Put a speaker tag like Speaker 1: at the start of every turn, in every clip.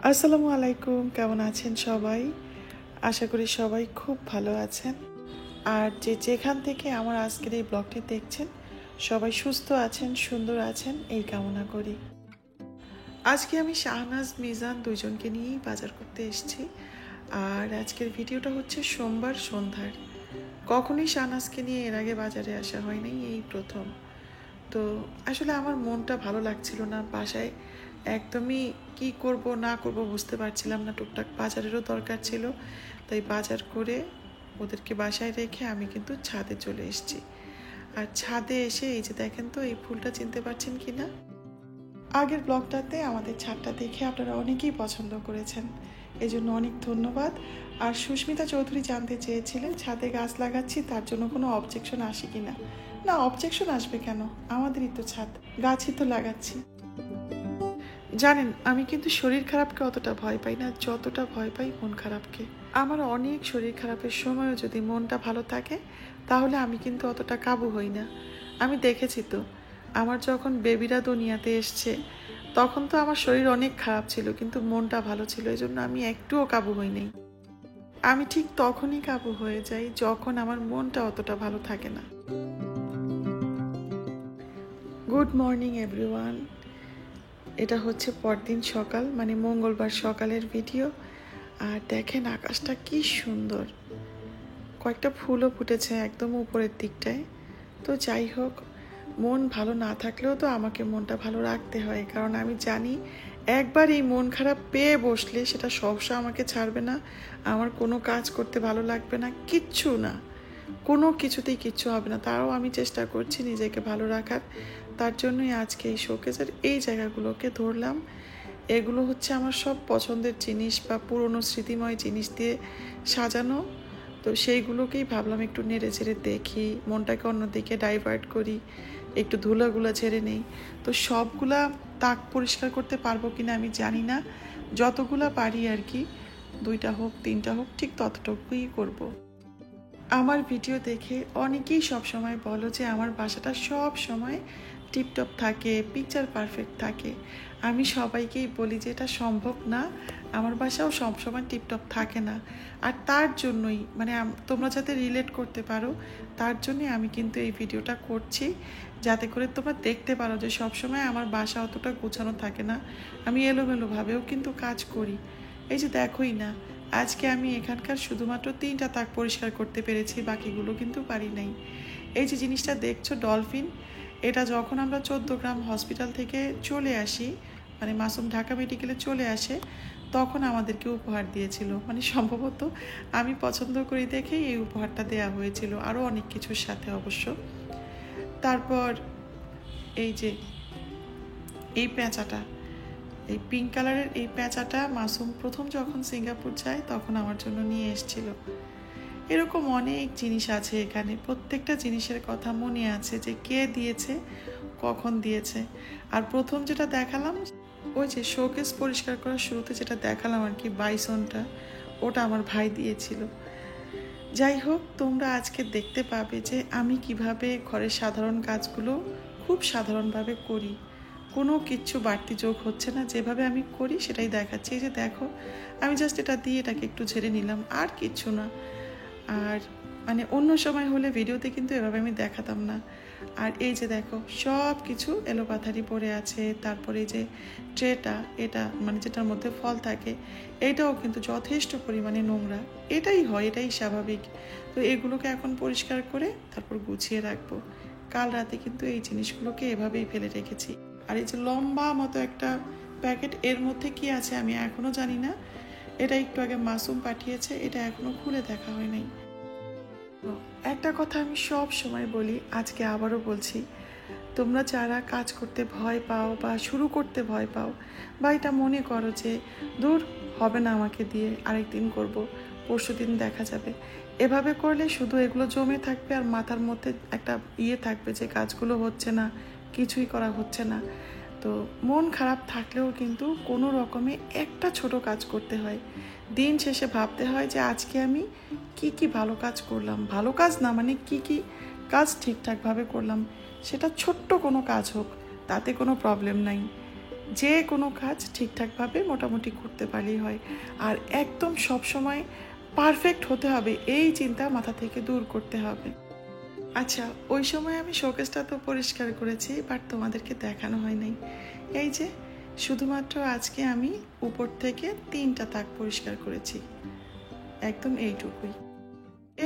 Speaker 1: আসসালামু আলাইকুম, কেমন আছেন সবাই? আশা করি সবাই খুব ভালো আছেন। আর যেখান থেকে আমার আজকের এই ব্লগটি দেখছেন সবাই সুস্থ আছেন, সুন্দর আছেন এই কামনা করি। আজকে আমি শাহনাজ মিজান দুইজনকে নিয়েই বাজার করতে এসেছি। আর আজকের ভিডিওটা হচ্ছে সোমবার সন্ধ্যার। কখনোই শাহনাজকে নিয়ে এর আগে বাজারে আসা হয়নি, এই প্রথম। তো আসলে আমার মনটা ভালো লাগছিল না, বাসায় একদমই কি করব না করব বুঝতে পারছিলাম না। টুকটাক বাজারেরও দরকার ছিল, তাই বাজার করে ওদেরকে বাসায় রেখে আমি কিন্তু ছাদে চলে এসেছি। আর ছাদে এসে এই যে দেখেন তো, এই ফুলটা চিনতে পারছেন কি না? আগের ব্লগটাতে আমাদের ছাদটা দেখে আপনারা অনেকেই পছন্দ করেছেন, এই জন্য অনেক ধন্যবাদ। আর সুস্মিতা চৌধুরী জানতে চেয়েছিলেন ছাদে গাছ লাগাচ্ছি, তার জন্য কোনো অবজেকশন আসে কি না। না, অবজেকশন আসবে কেন? আমাদেরই তো ছাদ, গাছই তো লাগাচ্ছি। জানেন, আমি কিন্তু শরীর খারাপকে অতটা ভয় পাই না যতটা ভয় পাই মন খারাপকে। আমার অনেক শরীর খারাপের সময়ও যদি মনটা ভালো থাকে তাহলে আমি কিন্তু অতটা কাবু হই না। আমি দেখেছি তো, আমার যখন বেবিরা দুনিয়াতে এসছে তখন তো আমার শরীর অনেক খারাপ ছিল, কিন্তু মনটা ভালো ছিল, এই জন্য আমি একটুও কাবু হই নাই। আমি ঠিক তখনই কাবু হয়ে যাই যখন আমার মনটা অতটা ভালো থাকে না। Good morning everyone. এটা হচ্ছে পরদিন সকাল, মানে মঙ্গলবার সকালের ভিডিও। আর দেখেন আকাশটা কি সুন্দর, কয়েকটা ফুলও ফুটেছে একদম উপরের দিকটায়। তো যাই হোক, মন ভালো না থাকলেও তো আমাকে মনটা ভালো রাখতে হয়, কারণ আমি জানি একবার এই মন খারাপ পেয়ে বসলে সেটা সবসময় আমাকে ছাড়বে না। আমার কোনো কাজ করতে ভালো লাগবে না, কিচ্ছু না, কোনো কিছুতেই কিচ্ছু হবে না। তাও আমি চেষ্টা করছি নিজেকে ভালো রাখার। তার জন্যই আজকে এই শোকেসের এই জায়গাগুলোকে ধরলাম। এগুলো হচ্ছে আমার সব পছন্দের জিনিস বা পুরনো স্মৃতিময় জিনিস দিয়ে সাজানো। তো সেইগুলোকেই ভাবলাম একটু নেড়ে ছেড়ে দেখি, মনটাকে অন্যদিকে ডাইভার্ট করি, একটু ধুলাগুলো ঝেড়ে নেই। তো সবগুলা তাক পরিষ্কার করতে পারবো কিনা আমি জানি না, যতগুলা পারি আর কি, 2টা হোক 3টা হোক ঠিক ততটুকুই করব। আমার ভিডিও দেখে অনেকেই সব সময় বলো যে আমার বাসাটা সব সময় টিপটপ থাকে, পিকচার পারফেক্ট থাকে। আমি সবাইকেই বলি যে এটা সম্ভব না, আমার বাসাও সবসময় টিপটপ থাকে না। আর তার জন্যই মানে তোমরা যাতে রিলেট করতে পারো তার জন্যই আমি কিন্তু এই ভিডিওটা করছি, যাতে করে তোমরা দেখতে পারো যে সবসময় আমার বাসা অতটা গোছানো থাকে না, আমি এলোমেলোভাবেও কিন্তু কাজ করি। এই যে দেখোই না, আজকে আমি এখানকার শুধুমাত্র 3টা তাক পরিষ্কার করতে পেরেছি, বাকিগুলো কিন্তু পারি নাই। এই যে জিনিসটা দেখছো ডলফিন, এটা যখন আমরা 14 গ্রাম হসপিটাল থেকে চলে আসি, মানে মাসুম ঢাকা মেডিকেলে চলে আসে, তখন আমাদেরকে উপহার দিয়েছিল। মানে সম্ভবত আমি পছন্দ করি দেখেই এই উপহারটা দেয়া হয়েছিল, আরও অনেক কিছুর সাথে অবশ্য। তারপর এই যে এই পেঁচাটা, এই পিঙ্ক কালারের এই পেঁচাটা মাসুম প্রথম যখন সিঙ্গাপুর যায় তখন আমার জন্য নিয়ে এসেছিল। এরকম অনেক জিনিস আছে এখানে, প্রত্যেকটা জিনিসের কথা মনে আছে যে কে দিয়েছে, কখন দিয়েছে। আর প্রথম যেটা দেখালাম, ওই যে শোকেস পরিষ্কার করার শুরুতে যেটা দেখালাম আর কি, বাইসনটা, ওটা আমার ভাই দিয়েছিল। যাই হোক, তোমরা আজকে দেখতে পাবে যে আমি কিভাবে ঘরের সাধারণ কাজগুলো খুব সাধারণভাবে করি, কোনো কিচ্ছু বাড়তি যোগ হচ্ছে না, যেভাবে আমি করি সেটাই দেখাচ্ছি। এই যে দেখো, আমি জাস্ট এটা দিয়ে এটাকে একটু ঝেড়ে নিলাম, আর কিচ্ছু না। আর মানে অন্য সময় হলে ভিডিওতে কিন্তু এভাবে আমি দেখাতাম না। আর এই যে দেখো, সব কিছু এলোপাথারি পড়ে আছে। তারপরে এই যে ট্রেটা, এটা মানে যেটার মধ্যে ফল থাকে, এটাও কিন্তু যথেষ্ট পরিমাণে নোংরা। এটাই হয়, এটাই স্বাভাবিক। তো এগুলোকে এখন পরিষ্কার করে তারপর গুছিয়ে রাখবো। কাল রাতে কিন্তু এই জিনিসগুলোকে এভাবেই ফেলে রেখেছি। আর এই যে লম্বা মতো একটা প্যাকেট, এর মধ্যে কি আছে আমি এখনও জানি না। এটা একটু আগে মাসুম পাঠিয়েছে, এটা এখনও খুলে দেখা হয় নাই। একটা কথা আমি সব সময় বলি, আজকে আবারও বলছি, তোমরা যারা কাজ করতে ভয় পাও বা শুরু করতে ভয় পাও, বা এটা মনে করো যে দূর হবে না আমাকে দিয়ে, আরেকদিন করব, পরশুদিন দেখা যাবে, এভাবে করলে শুধু এগুলো জমে থাকবে আর মাথার মধ্যে একটা থাকবে যে কাজগুলো হচ্ছে না, কিছুই করা হচ্ছে না। তো মন খারাপ থাকলেও কিন্তু কোনো রকমে একটা ছোট কাজ করতে হয়। দিন শেষে ভাবতে হয় যে আজকে আমি কি কি ভালো কাজ করলাম, ভালো কাজ না মানে কি কি কাজ ঠিকঠাকভাবে করলাম, সেটা ছোট্ট কোনো কাজ হোক, তাতে কোনো প্রবলেম নাই। যে কোনো কাজ ঠিকঠাকভাবে মোটামুটি করতে পারলেই হয়। আর একদম সব সময় পারফেক্ট হতে হবে এই চিন্তা মাথা থেকে দূর করতে হবে। আচ্ছা, ওই সময় আমি শোকেসটা তো পরিষ্কার করেছি, বাট তোমাদেরকে দেখানো হয় নাই। এই যে শুধুমাত্র আজকে আমি উপর থেকে 3টা তাক পরিষ্কার করেছি, একদম এইটুকুই।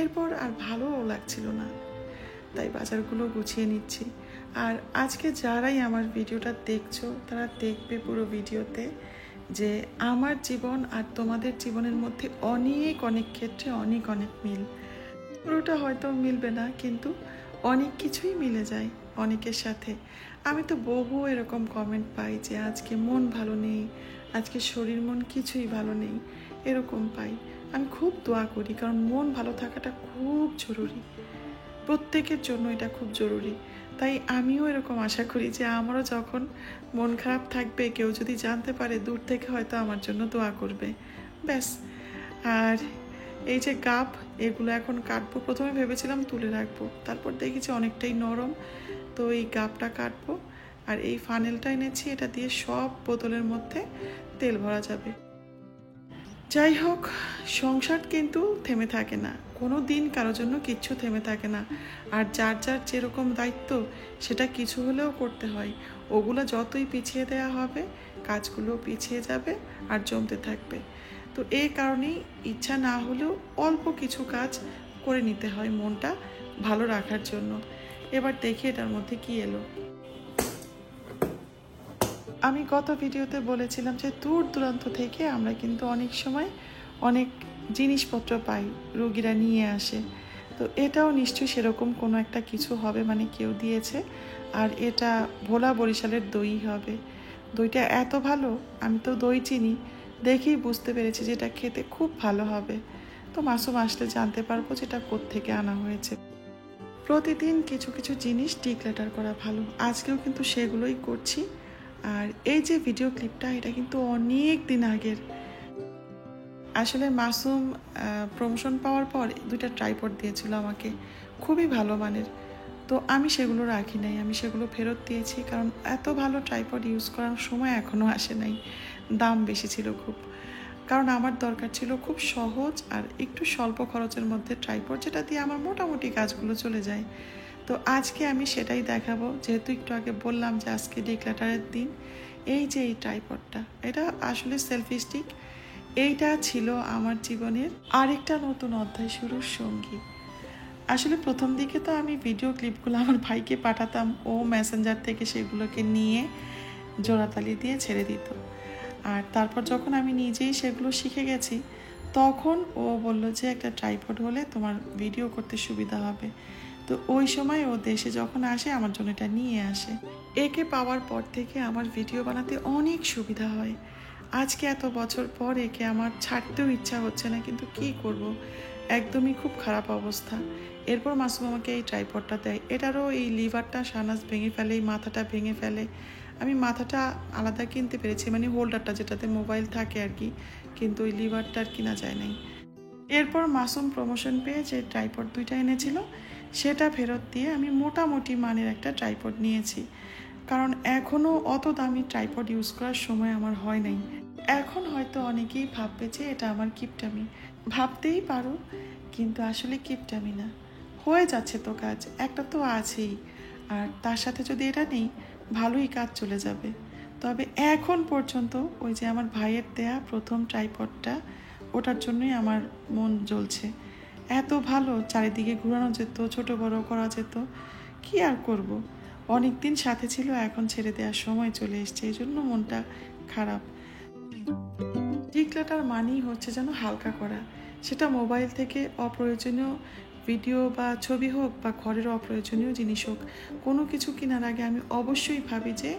Speaker 1: এরপর আর ভালোও লাগছিল না, তাই বাজারগুলো গুছিয়ে নিচ্ছি। আর আজকে যারাই আমার ভিডিওটা দেখছো তারা দেখবে পুরো ভিডিওতে যে আমার জীবন আর তোমাদের জীবনের মধ্যে অনেক অনেক ক্ষেত্রে অনেক অনেক মিল। পুরোটা হয়তো মিলবে না, কিন্তু অনেক কিছুই মিলে যায় অনেকের সাথে। আমি তো বহু এরকম কমেন্ট পাই যে আজকে মন ভালো নেই, আজকে শরীর মন কিছুই ভালো নেই, এরকম পাই। আমি খুব দোয়া করি, কারণ মন ভালো থাকাটা খুব জরুরি, প্রত্যেকের জন্য এটা খুব জরুরি। তাই আমিও এরকম আশা করি যে আমারও যখন মন খারাপ থাকবে কেউ যদি জানতে পারে, দূর থেকে হয়তো আমার জন্য দোয়া করবে, ব্যাস। আর এই যে গাব, এগুলো এখন কাটবো। প্রথমে ভেবেছিলাম তুলে রাখবো, তারপর দেখেছি অনেকটাই নরম, তো এই গাবটা কাটবো। আর এই ফানেলটা এনেছি, এটা দিয়ে সব বোতলের মধ্যে তেল ভরা যাবে। যাই হোক, সংসার কিন্তু থেমে থাকে না, কোনো দিন কারোর জন্য কিচ্ছু থেমে থাকে না। আর যার যার যেরকম দায়িত্ব সেটা কিছু হলেও করতে হয়। ওগুলো যতই পিছিয়ে দেওয়া হবে, কাজগুলো পিছিয়ে যাবে আর জমতে থাকবে। তো এই কারণেই ইচ্ছা না হলেও অল্প কিছু কাজ করে নিতে হয় মনটা ভালো রাখার জন্য। এবার দেখি এটার মধ্যে কি এলো। আমি গত ভিডিওতে বলেছিলাম যে দূর দূরান্ত থেকে আমরা কিন্তু অনেক সময় অনেক জিনিসপত্র পাই, রোগীরা নিয়ে আসে। তো এটাও নিশ্চয়ই সেরকম কোনো একটা কিছু হবে, মানে কেউ দিয়েছে। আর এটা ভোলা বরিশালের দই হবে। দইটা এত ভালো, আমি তো দই চিনি, দেখেই বুঝতে পেরেছি যে এটা খেতে খুব ভালো হবে। তো মাসুম আসলে জানতে পারবো যেটা কোত্থেকে আনা হয়েছে। প্রতিদিন কিছু কিছু জিনিস ডিক্লেটার করা ভালো, আজকেও কিন্তু সেগুলোই করছি। আর এই যে ভিডিও ক্লিপটা, এটা কিন্তু অনেক দিন আগের। আসলে মাসুম প্রমোশন পাওয়ার পর 2টা ট্রাইপড দিয়েছিল আমাকে, খুবই ভালো মানের। তো আমি সেগুলো রাখি নাই, আমি সেগুলো ফেরত দিয়েছি, কারণ এত ভালো ট্রাইপড ইউজ করার সময় এখনও আসে নাই, দাম বেশি ছিল খুব। কারণ আমার দরকার ছিল খুব সহজ আর একটু স্বল্প খরচের মধ্যে ট্রাইপড, যেটা দিয়ে আমার মোটামুটি কাজগুলো চলে যায়। তো আজকে আমি সেটাই দেখাবো, যেহেতু একটু আগে বললাম যে আজকে ডিক্লেটারের দিন। এই যে এই ট্রাইপডটা, এটা আসলে সেলফি স্টিক। এইটা ছিল আমার জীবনের আরেকটা নতুন অধ্যায় শুরুর সঙ্গী। আসলে প্রথম দিকে তো আমি ভিডিও ক্লিপগুলো আমার ভাইকে পাঠাতাম, ও মেসেঞ্জার থেকে সেগুলোকে নিয়ে জোড়াতালি দিয়ে ছেড়ে দিত। আর তারপর যখন আমি নিজেই সেগুলো শিখে গেছি, তখন ও বলল যে একটা ট্রাইপড হলে তোমার ভিডিও করতে সুবিধা হবে। তো ওই সময় ও দেশে যখন আসে আমার জন্য এটা নিয়ে আসে। একে পাওয়ার পর থেকে আমার ভিডিও বানাতে অনেক সুবিধা হয়। আজকে এত বছর পর একে আমার ছাড়তেও ইচ্ছা হচ্ছে না, কিন্তু কি করব, একদমই খুব খারাপ অবস্থা। এরপর মাসুম আমাকে এই ট্রাইপডটা দেয়। এটারও এই লিভারটা শাহনাজ ভেঙে ফেলে, এই মাথাটা ভেঙে ফেলে। আমি মাথাটা আলাদা কিনতে পেরেছি, মানে হোল্ডারটা যেটাতে মোবাইল থাকে আর কি, কিন্তু ওই লিভারটা আর কিনা যায় নাই। এরপর মাসুম প্রমোশন পেয়ে যে ট্রাইপড 2টা এনেছিল, সেটা ফেরত দিয়ে আমি মোটামুটি মানের একটা ট্রাইপড নিয়েছি। কারণ এখনও অত দামি ট্রাইপড ইউজ করার সময় আমার হয় নাই। এখন হয়তো অনেকেই ভাববে যে এটা আমার কিপটামি, ভাবতেই পারো, কিন্তু আসলে কিপটামি না, হয়ে যাচ্ছে তো কাজ, একটা তো আছেই। আর তার সাথে যদি এটা নেই, ভালোই কাজ চলে যাবে। তবে এখন পর্যন্ত ওই যে আমার ভাইয়ের দেয়া প্রথম ট্রাইপডটা, ওটার জন্যই আমার মন জ্বলছে। এত ভালো, চারিদিকে ঘোরানো যেত, ছোট বড় করা যেত, কি আর করব। অনেক দিন সাথে ছিল, এখন ছেড়ে দেওয়ার সময় চলে এসছে, এই জন্য মনটা খারাপ। ডিক্লেটার মানেই হচ্ছে যেন হালকা করা, সেটা মোবাইল থেকে অপ্রয়োজনীয় ভিডিও বা ছবি হোক বা ঘরের অপ্রয়োজনীয় জিনিস হোক, কোনো কিছু কেনার আগে আমি অবশ্যই ভাবি যে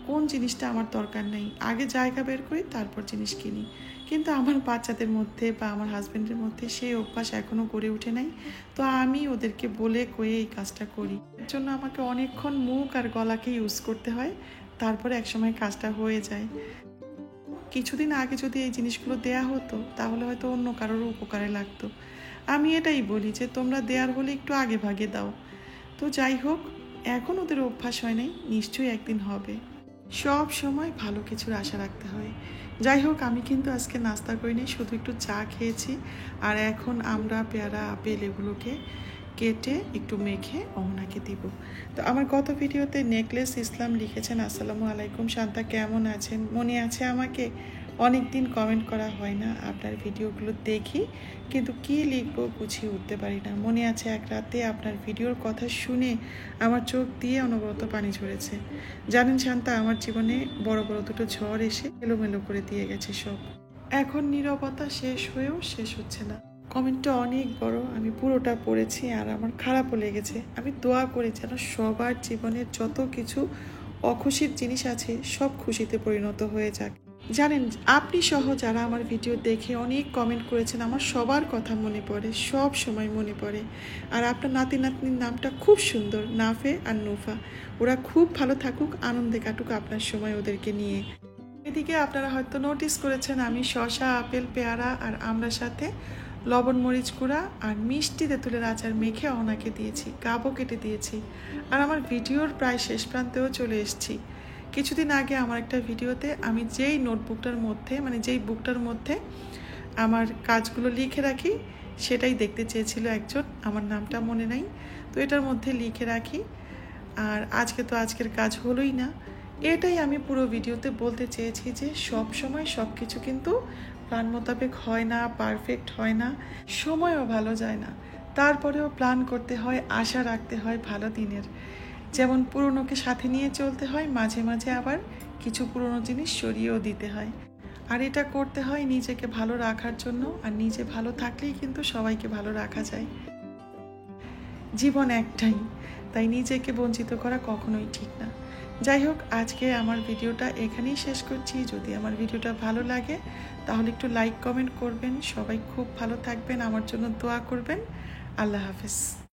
Speaker 1: কোন জিনিসটা আমার দরকার নেই, আগে জায়গা বের করি তারপর জিনিস কিনি। কিন্তু আমার বাচ্চাদের মধ্যে বা আমার হাজব্যান্ডের মধ্যে সেই অভ্যাস এখনও গড়ে ওঠে নাই। তো আমি ওদেরকে বলে কয়ে এই কাজটা করি, এর জন্য আমাকে অনেকক্ষণ মুখ আর গলাকে ইউজ করতে হয়, তারপরে একসময় কাজটা হয়ে যায়। কিছুদিন আগে যদি এই জিনিসগুলো দেয়া হতো, তাহলে হয়তো অন্য কারোর উপকারে লাগতো। আমি এটাই বলি যে তোমরা দেয়ার হলে একটু আগে ভাগে দাও। তো যাই হোক, এখন ওদের অভ্যাস হয় নাই, নিশ্চয়ই একদিন হবে। সব সময় ভালো কিছুর আশা রাখতে হয়। যাই হোক, আমি কিন্তু আজকে নাস্তা করিনি, শুধু একটু চা খেয়েছি। আর এখন আমরা পেয়ারা, আপেল এগুলোকে কেটে একটু মেখে অহনাকে দিব। তো আমার গত ভিডিওতে নেকলেস ইসলাম লিখেছেন, আসসালামু আলাইকুম শান্তা, কেমন আছেন? মনে আছে আমাকে? অনেক দিন কমেন্ট করা হয় না, আপনার ভিডিওগুলো দেখি কিন্তু কি লিখবো বুঝিয়ে উঠতে পারি না। মনে আছে এক রাতে আপনার ভিডিওর কথা শুনে আমার চোখ দিয়ে অনবরত পানি ঝরেছে। জানেন শান্তা, আমার জীবনে বড় বড় দুটো ঝড় এসে এলোমেলো করে দিয়ে গেছে সব। এখন নীরবতা শেষ হয়েও শেষ হচ্ছে না। কমেন্টটা অনেক বড়, আমি পুরোটা পড়েছি আর আমার খারাপও লেগেছে। আমি দোয়া করি যেন সবার জীবনের যত কিছু অখুশির জিনিস আছে সব খুশিতে পরিণত হয়ে যাক। জানেন, আপনি সহ যারা আমার ভিডিও দেখে অনেক কমেন্ট করেছেন, আমার সবার কথা মনে পড়ে, সব সময় মনে পড়ে। আর আপনার নাতি নাতনির নামটা খুব সুন্দর, নাফে আর নুফা। ওরা খুব ভালো থাকুক, আনন্দে কাটুক আপনার সময় ওদেরকে নিয়ে। এদিকে আপনারা হয়তো নোটিস করেছেন আমি শসা, আপেল, পেয়ারা আর আমড়ার সাথে লবণ, মরিচ গুঁড়া আর মিষ্টি তেঁতুলের আচার মেখে ওনাকে দিয়েছি, কাপও কেটে দিয়েছি। আর আমার ভিডিওর প্রায় শেষ প্রান্তেও চলে এসেছি। কিছুদিন আগে আমার একটা ভিডিওতে আমি যেই নোটবুকটার মধ্যে, মানে যেই বুকটার মধ্যে আমার কাজগুলো লিখে রাখি, সেটাই দেখতে চেয়েছিল একজন, আমার নামটা মনে নাই, তো এটার মধ্যে লিখে রাখি। আর আজকে তো আজকের কাজ হলোই না। এটাই আমি পুরো ভিডিওতে বলতে চেয়েছি যে সব সময় সব কিছু কিন্তু প্ল্যান মোতাবেক হয় না, পারফেক্ট হয় না, সময়ও ভালো যায় না। তারপরেও প্ল্যান করতে হয়, আশা রাখতে হয় ভালো দিনের। যেমন পুরনোকে সাথে নিয়ে চলতে হয়, মাঝে মাঝে আবার কিছু পুরনো জিনিস সরিয়েও দিতে হয়। আর এটা করতে হয় নিজেকে ভালো রাখার জন্য, আর নিজে ভালো থাকলেই কিন্তু সবাইকে ভালো রাখা যায়। জীবন একটাই, তাই নিজেকে বঞ্চিত করা কখনোই ঠিক না। যাই হোক, আজকে আমার ভিডিওটা এখানেই শেষ করছি। যদি আমার ভিডিওটা ভালো লাগে তাহলে একটু লাইক কমেন্ট করবেন। সবাই খুব ভালো থাকবেন, আমার জন্য দোয়া করবেন। আল্লাহ হাফেজ।